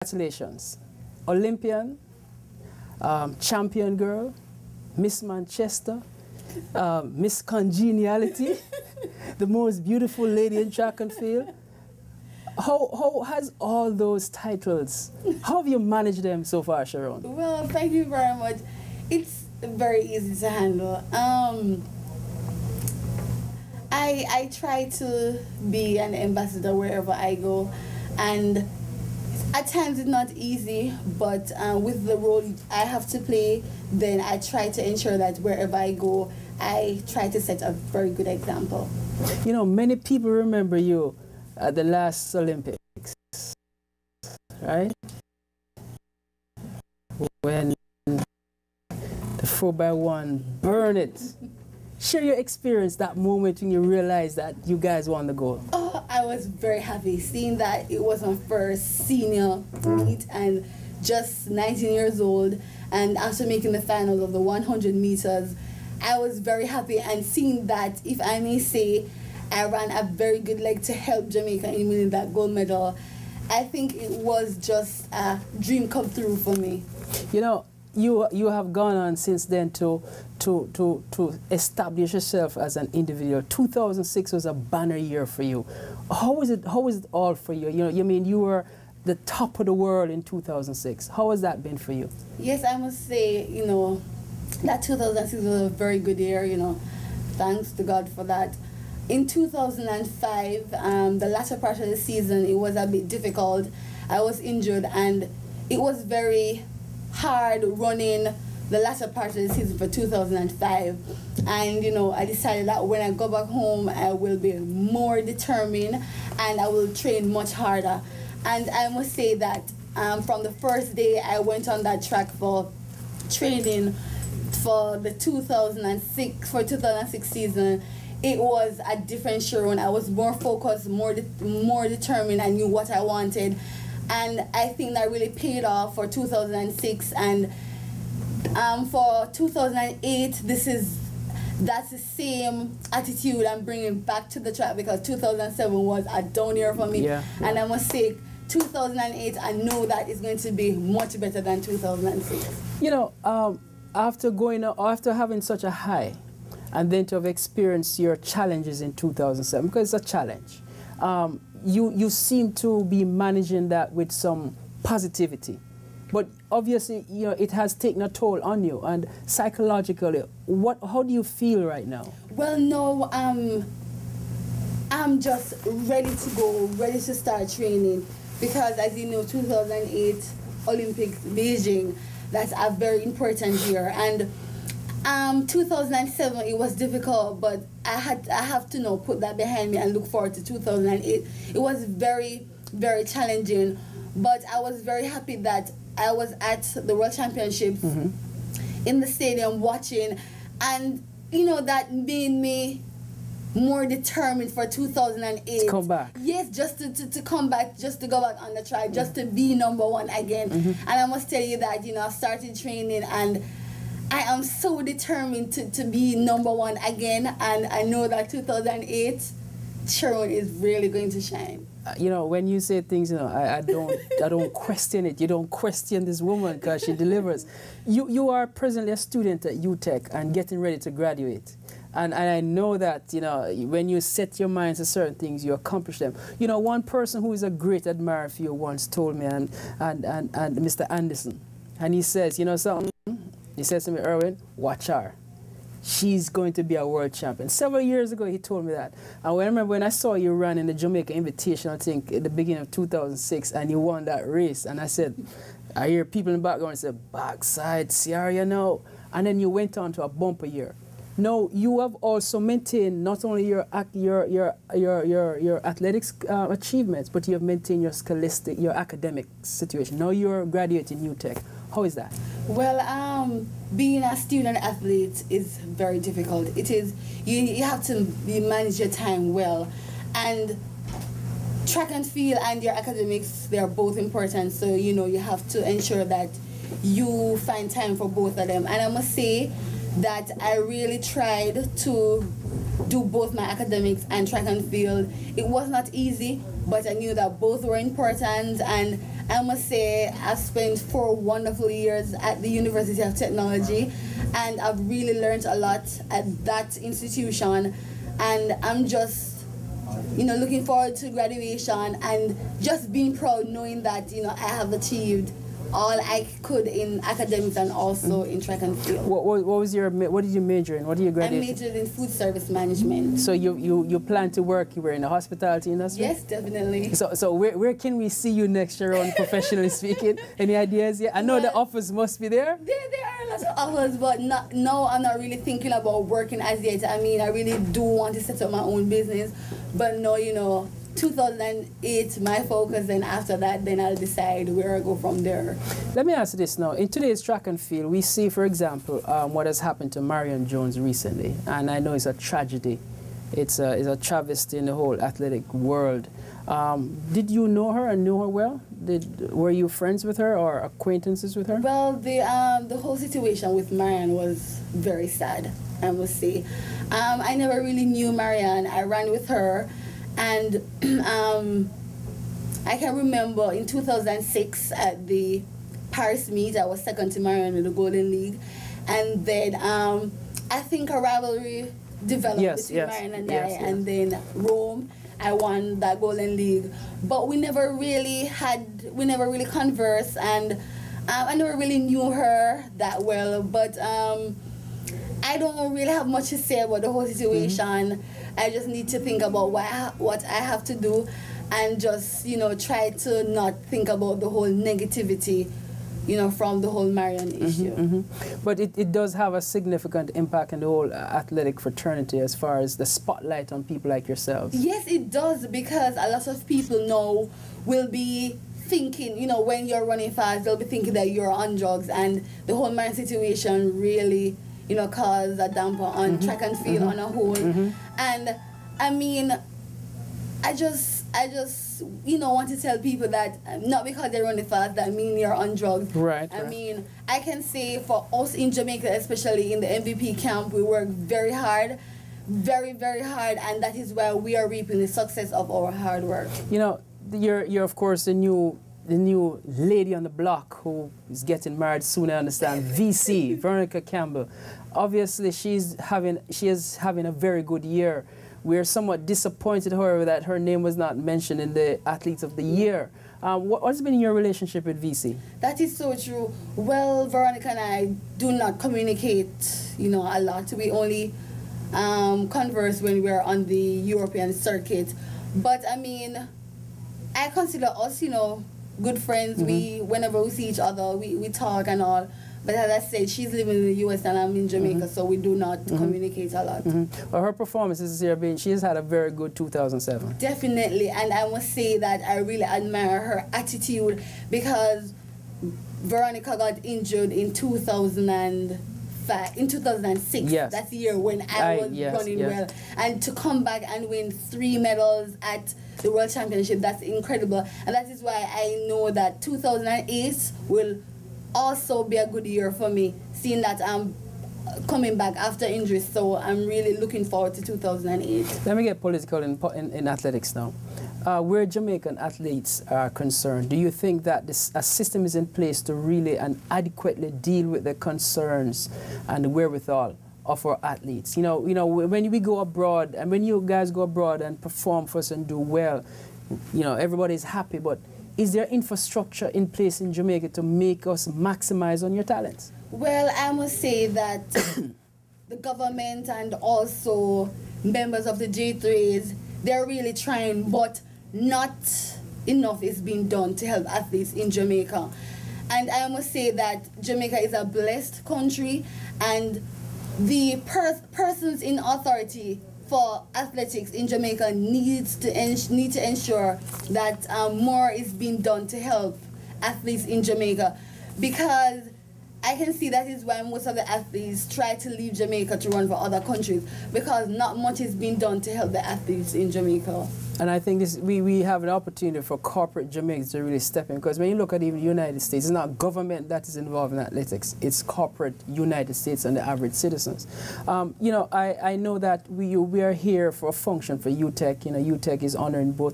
Congratulations. Olympian, champion girl, Miss Manchester, Miss Congeniality, the most beautiful lady in track and field. How has all those titles, how have you managed them so far, Sherone? Well, thank you very much. It's very easy to handle. I try to be an ambassador wherever I go, and at times it's not easy, but with the role I have to play, then I try to ensure that wherever I go, I try to set a very good example. You know, many people remember you at the last Olympics, right? When the 4x1 burn it. Share your experience, that moment when you realized that you guys won the gold. Oh, I was very happy seeing that it was my first senior meet and just 19 years old. And after making the finals of the 100 meters, I was very happy, and seeing that, if I may say, I ran a very good leg to help Jamaica in winning that gold medal. I think it was just a dream come through for me. You know, you have gone on since then to establish yourself as an individual. 2006 was a banner year for you. How was it all for you? You know, you mean you were the top of the world in 2006. How has that been for you? Yes, I must say, you know, that 2006 was a very good year, you know. Thanks to God for that. In 2005, the latter part of the season, it was a bit difficult. I was injured, and it was very hard running the latter part of the season for 2005. And, you know, I decided that when I go back home, I will be more determined and I will train much harder. And I must say that from the first day I went on that track for training for the 2006 season, it was a different Sherone. I was more focused, more determined. I knew what I wanted, and I think that really paid off for 2006. And for 2008, that's the same attitude I'm bringing back to the track, because 2007 was a down year for me. Yeah. And I must say, 2008, I know that it's going to be much better than 2006. You know, after having such a high, and then to have experienced your challenges in 2007, because it's a challenge, you seem to be managing that with some positivity. But obviously, you know, it has taken a toll on you, and psychologically, how do you feel right now? Well, no, I'm just ready to go, ready to start training, because as you know, 2008 Olympics, Beijing, that's a very important year. And 2007, it was difficult, but I have to put that behind me and look forward to 2008. It was very, very challenging, but I was very happy that I was at the World Championships in the stadium watching, and you know, that made me more determined for 2008. To come back. Yes, just to come back, just to go back on the track, just to be #1 again. And I must tell you that, you know, I started training, and I am so determined to be #1 again, and I know that 2008, Sherone is really going to shine. You know, when you say things, you know, I don't question it. You don't question this woman, because she delivers. You are presently a student at UTech and getting ready to graduate. And I know that, you know, when you set your mind to certain things, you accomplish them. You know, one person who is a great admirer of you once told me, and Mr. Anderson, and he says, you know something? He says to me, Irwine, watch her. She's going to be a world champion. Several years ago, he told me that. And I remember when I saw you run in the Jamaica Invitational, I think, at the beginning of 2006, and you won that race. And I said, I hear people in the background say, backside, Sierra, you know. And then you went on to a bumper year. No, you have also maintained not only your athletics achievements, but you have maintained your scholastic, your academic situation. Now you're graduating UTech. How is that? Well, being a student athlete is very difficult. It is. You have to manage your time well, and track and field and your academics, they are both important. So you know, you have to ensure that you find time for both of them. And I must say that I really tried to do both my academics and track and field. It was not easy, but I knew that both were important, and I must say I've spent 4 wonderful years at the University of Technology, and I've really learned a lot at that institution, and I'm just, looking forward to graduation and just being proud knowing that, I have achieved all I could in academics and also in track and field. What did you major in? What did you graduate? I majored in food service management. So you plan to work, you were in the hospitality industry? Yes, definitely. So where can we see you next year on, professionally speaking? Any ideas yet? I know the offers must be there. There are lots of offers, but no, I'm not really thinking about working as yet. I mean, I really do want to set up my own business, but no, 2008 my focus, and after that then I'll decide where I go from there. Let me ask you this now. In today's track and field, we see, for example, what has happened to Marion Jones recently, and I know it's a tragedy. It's a travesty in the whole athletic world. Did you know her and knew her well? Were you friends with her or acquaintances with her? Well, the whole situation with Marion was very sad, I must say. I never really knew Marion. I ran with her. And I can remember in 2006 at the Paris meet, I was second to Marion in the Golden League. And then I think a rivalry developed between Marion and I. And then Rome, I won that Golden League. But we never really conversed, and I never really knew her that well. But I don't really have much to say about the whole situation. I just need to think about what I have to do, and just, try to not think about the whole negativity, from the whole Marion issue. But it does have a significant impact on the whole athletic fraternity as far as the spotlight on people like yourselves. Yes, it does, because a lot of people now will be thinking, when you're running fast, they'll be thinking that you're on drugs, and the whole Marion situation really cause a damper on track and field on a whole. And I mean, I just want to tell people that not because they're running fast that mean you're on drugs. Right. I mean, I can say for us in Jamaica, especially in the MVP camp, we work very hard, very, very hard, and that is why we are reaping the success of our hard work. You're of course the new lady on the block who is getting married soon, I understand. VC, Veronica Campbell. Obviously, she is having a very good year. We're somewhat disappointed, however, that her name was not mentioned in the Athletes of the Year. What's been your relationship with VC? That is so true. Well, Veronica and I do not communicate, a lot. We only converse when we're on the European circuit. But I mean, I consider us, good friends. Whenever we see each other, we talk and all. But as I said, she's living in the U.S. and I'm in Jamaica, so we do not communicate a lot. Well, her performances this year, she has had a very good 2007. Definitely, and I must say that I really admire her attitude, because Veronica got injured in 2006. Yes. That's the year when I was running well. And to come back and win 3 medals at the World Championship, that's incredible. And that is why I know that 2008 will also be a good year for me, seeing that I'm coming back after injury. So I'm really looking forward to 2008. Let me get political in athletics now. Where Jamaican athletes are concerned, do you think that a system is in place to really and adequately deal with the concerns and the wherewithal of our athletes? When we go abroad, and when you guys go abroad and perform for us and do well, everybody's happy, but is there infrastructure in place in Jamaica to make us maximize on your talents? Well, I must say that the government and also members of the J3s, they're really trying, but not enough is being done to help athletes in Jamaica. And I must say that Jamaica is a blessed country, and the persons in authority for athletics in Jamaica need to ensure that more is being done to help athletes in Jamaica, because I can see that is why most of the athletes try to leave Jamaica to run for other countries, because not much is being done to help the athletes in Jamaica. And I think we have an opportunity for corporate Jamaicans to really step in, because when you look at even the United States, it's not government that is involved in athletics, it's corporate United States and the average citizens. I know that we are here for a function for UTEC. UTEC is honoring both